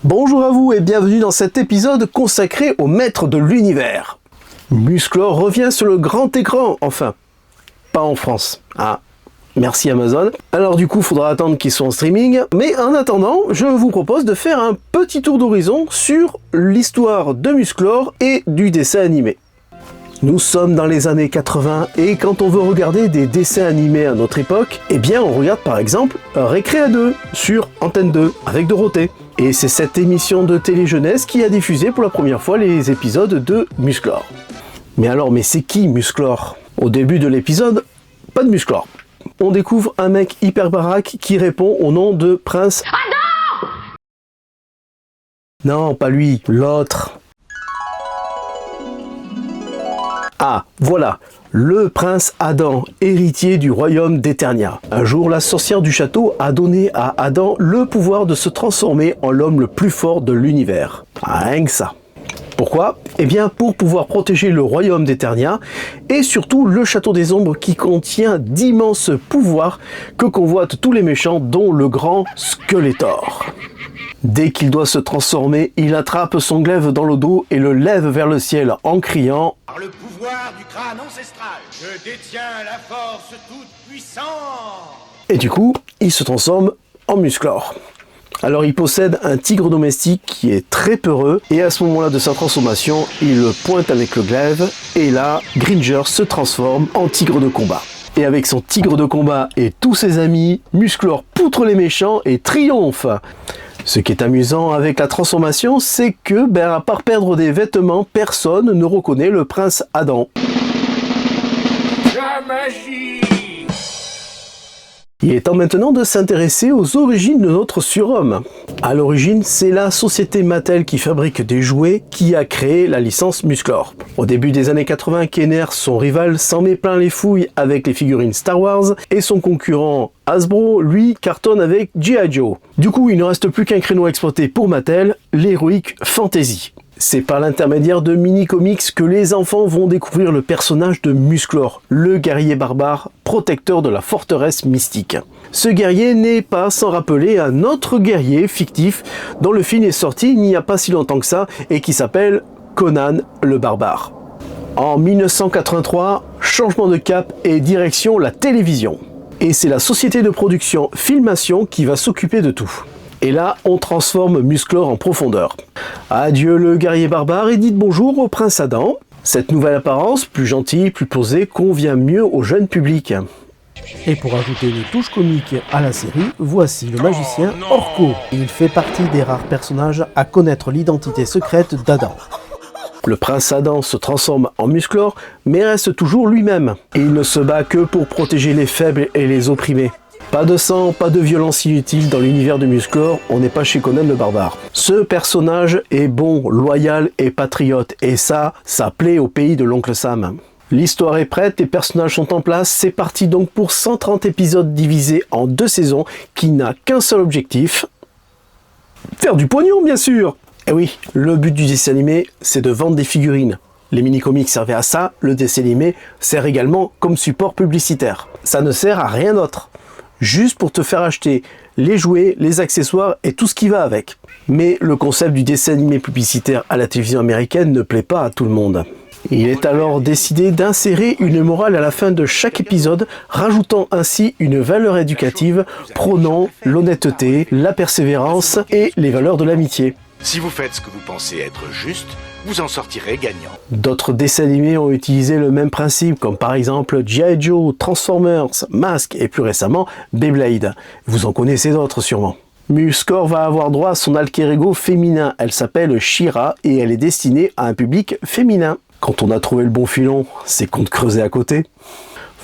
Bonjour à vous et bienvenue dans cet épisode consacré au maître de l'univers. Musclor revient sur le grand écran, enfin, pas en France. Ah, merci Amazon. Alors du coup, faudra attendre qu'ils soient en streaming, mais en attendant, je vous propose de faire un petit tour d'horizon sur l'histoire de Musclor et du dessin animé. Nous sommes dans les années 80 et quand on veut regarder des dessins animés à notre époque, eh bien on regarde par exemple Récréa 2 sur Antenne 2 avec Dorothée. Et c'est cette émission de télé-jeunesse qui a diffusé pour la première fois les épisodes de Musclor. Mais c'est qui Musclor? Au début de l'épisode, pas de Musclor. On découvre un mec hyper baraque qui répond au nom de Prince Adam. Non, pas lui, l'autre. Ah, voilà, le prince Adam, héritier du royaume d'Eternia. Un jour, la sorcière du château a donné à Adam le pouvoir de se transformer en l'homme le plus fort de l'univers. Ah, rien que ça. Pourquoi? Eh bien, pour pouvoir protéger le royaume d'Eternia et surtout le château des ombres qui contient d'immenses pouvoirs que convoitent tous les méchants, dont le grand Skeletor. Dès qu'il doit se transformer, il attrape son glaive dans le dos et le lève vers le ciel en criant « Par le pouvoir du crâne ancestral, je détiens la force toute puissante !» Et du coup, il se transforme en Musclor. Alors il possède un tigre domestique qui est très peureux et à ce moment-là de sa transformation, il le pointe avec le glaive et là, Gringer se transforme en tigre de combat. Et avec son tigre de combat et tous ses amis, Musclor poutre les méchants et triomphe. Ce qui est amusant avec la transformation, c'est que, à part perdre des vêtements, personne ne reconnaît le prince Adam. La magie! Il est temps maintenant de s'intéresser aux origines de notre surhomme. À l'origine, c'est la société Mattel qui fabrique des jouets qui a créé la licence Musclor. Au début des années 80, Kenner, son rival, s'en met plein les fouilles avec les figurines Star Wars et son concurrent Hasbro, lui, cartonne avec G.I. Joe. Du coup, il ne reste plus qu'un créneau à exploiter pour Mattel, l'Heroic Fantasy. C'est par l'intermédiaire de mini-comics que les enfants vont découvrir le personnage de Musclor, le guerrier barbare, protecteur de la forteresse mystique. Ce guerrier n'est pas sans rappeler un autre guerrier fictif dont le film est sorti il n'y a pas si longtemps que ça et qui s'appelle Conan le barbare. En 1983, changement de cap et direction la télévision. Et c'est la société de production Filmation qui va s'occuper de tout. Et là, on transforme Musclor en profondeur. Adieu le guerrier barbare et dites bonjour au prince Adam. Cette nouvelle apparence, plus gentille, plus posée, convient mieux au jeune public. Et pour ajouter une touche comique à la série, voici le magicien Orko. Il fait partie des rares personnages à connaître l'identité secrète d'Adam. Le prince Adam se transforme en Musclor, mais reste toujours lui-même. Et il ne se bat que pour protéger les faibles et les opprimés. Pas de sang, pas de violence inutile dans l'univers de Musclor, on n'est pas chez Conan le barbare. Ce personnage est bon, loyal et patriote, et ça plaît au pays de l'oncle Sam. L'histoire est prête, les personnages sont en place, c'est parti donc pour 130 épisodes divisés en 2 saisons, qui n'a qu'un seul objectif, faire du pognon bien sûr. Et oui, le but du dessin animé, c'est de vendre des figurines. Les mini-comics servaient à ça, le dessin animé sert également comme support publicitaire. Ça ne sert à rien d'autre. Juste pour te faire acheter les jouets, les accessoires et tout ce qui va avec. Mais le concept du dessin animé publicitaire à la télévision américaine ne plaît pas à tout le monde. Il est alors décidé d'insérer une morale à la fin de chaque épisode, rajoutant ainsi une valeur éducative prônant l'honnêteté, la persévérance et les valeurs de l'amitié. Si vous faites ce que vous pensez être juste, vous en sortirez gagnant. D'autres dessins animés ont utilisé le même principe, comme par exemple G.I. Joe, Transformers, Mask et plus récemment Beyblade. Vous en connaissez d'autres sûrement. Musclor va avoir droit à son alter ego féminin. Elle s'appelle She-Ra et elle est destinée à un public féminin. Quand on a trouvé le bon filon, c'est qu'on te creusait à côté.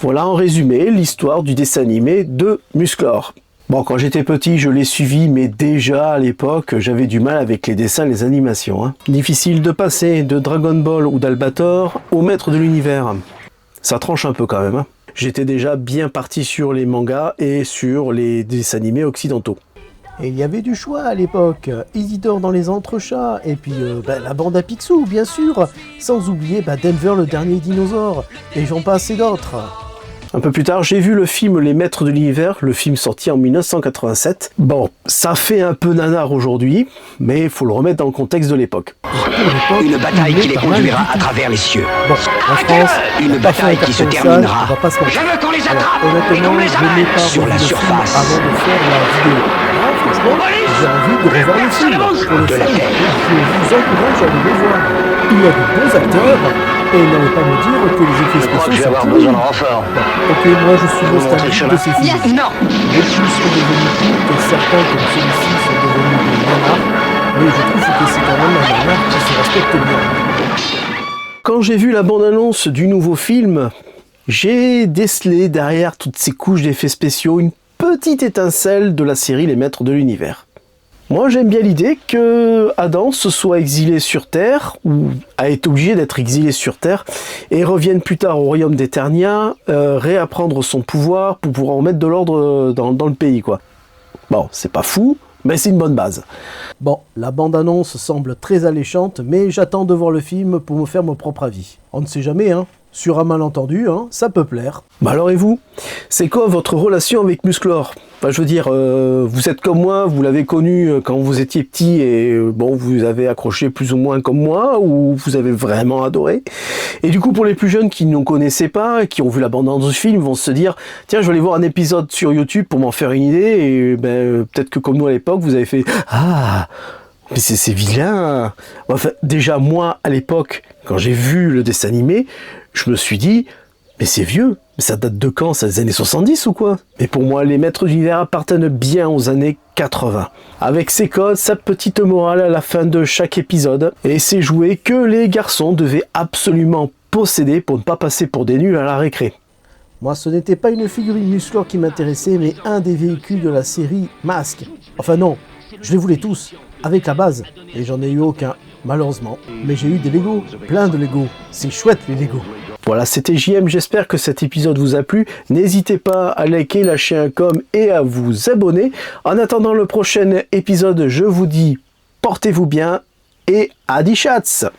Voilà en résumé l'histoire du dessin animé de Musclor. Bon, quand j'étais petit, je l'ai suivi, mais déjà à l'époque, j'avais du mal avec les dessins et les animations. Difficile de passer de Dragon Ball ou d'Albator au maître de l'univers. Ça tranche un peu quand même. J'étais déjà bien parti sur les mangas et sur les dessins animés occidentaux. Et il y avait du choix à l'époque, Isidore dans les entrechats, et puis la bande à Picsou, bien sûr, sans oublier Denver le dernier dinosaure, et j'en passe et d'autres. Un peu plus tard, j'ai vu le film Les Maîtres de l'Univers, le film sorti en 1987. Bon, ça fait un peu nanar aujourd'hui, mais il faut le remettre dans le contexte de l'époque. Une bataille qui les conduira à travers les cieux. Bon, en France, Une bataille qui se terminera. On va pas se mentir. Je veux qu'on les attrape. Honnêtement, qu'on les je n'ai arrête pas sur revu la le film surface. avant de faire la vidéo. Là, franchement, j'ai envie de revoir le film. Pour le De la film, terre. je vous encourage à aller le voir. Il y a de bons acteurs, et n'allez pas me dire que les effets spéciaux sont pourris. renfort. Ok, moi je suis nostalgique de ces films. Non. Les films sont devenus cultes et certains comme celui-ci sont devenus des nanars, mais je trouve que c'est quand même un nanar qui se respecte bien. Quand j'ai vu la bande-annonce du nouveau film, j'ai décelé derrière toutes ces couches d'effets spéciaux une petite étincelle de la série Les Maîtres de l'Univers. Moi j'aime bien l'idée que Adam se soit exilé sur Terre, ou a été obligé d'être exilé sur Terre, et revienne plus tard au royaume d'Eternia, réapprendre son pouvoir pour pouvoir remettre de l'ordre dans le pays, quoi. Bon, c'est pas fou, mais c'est une bonne base. Bon, la bande-annonce semble très alléchante, mais j'attends de voir le film pour me faire mon propre avis. On ne sait jamais, hein. Sur un malentendu, hein, ça peut plaire. Bah alors et vous? C'est quoi votre relation avec Musclor? Enfin, je veux dire, vous êtes comme moi, vous l'avez connu quand vous étiez petit et bon, vous avez accroché plus ou moins comme moi, ou vous avez vraiment adoré. Et du coup, pour les plus jeunes qui ne connaissaient pas, qui ont vu la bande-annonce du film, vont se dire, tiens, je vais aller voir un épisode sur YouTube pour m'en faire une idée, et ben, peut-être que comme nous à l'époque, vous avez fait, ah, mais c'est vilain. Enfin, déjà, moi, à l'époque, quand j'ai vu le dessin animé, je me suis dit, mais c'est vieux, mais ça date de quand? C'est les années 70 ou quoi? Mais pour moi, les Maîtres de l'Univers appartiennent bien aux années 80. Avec ses codes, sa petite morale à la fin de chaque épisode, et ces jouets que les garçons devaient absolument posséder pour ne pas passer pour des nuls à la récré. Moi, ce n'était pas une figurine Musclor qui m'intéressait, mais un des véhicules de la série Masque. Enfin non, je les voulais tous, avec la base, et j'en ai eu aucun, malheureusement. Mais j'ai eu des Lego, plein de Lego. C'est chouette les Lego. Voilà, c'était JM, j'espère que cet épisode vous a plu. N'hésitez pas à liker, lâcher un com et à vous abonner. En attendant le prochain épisode, je vous dis portez-vous bien et adi chats.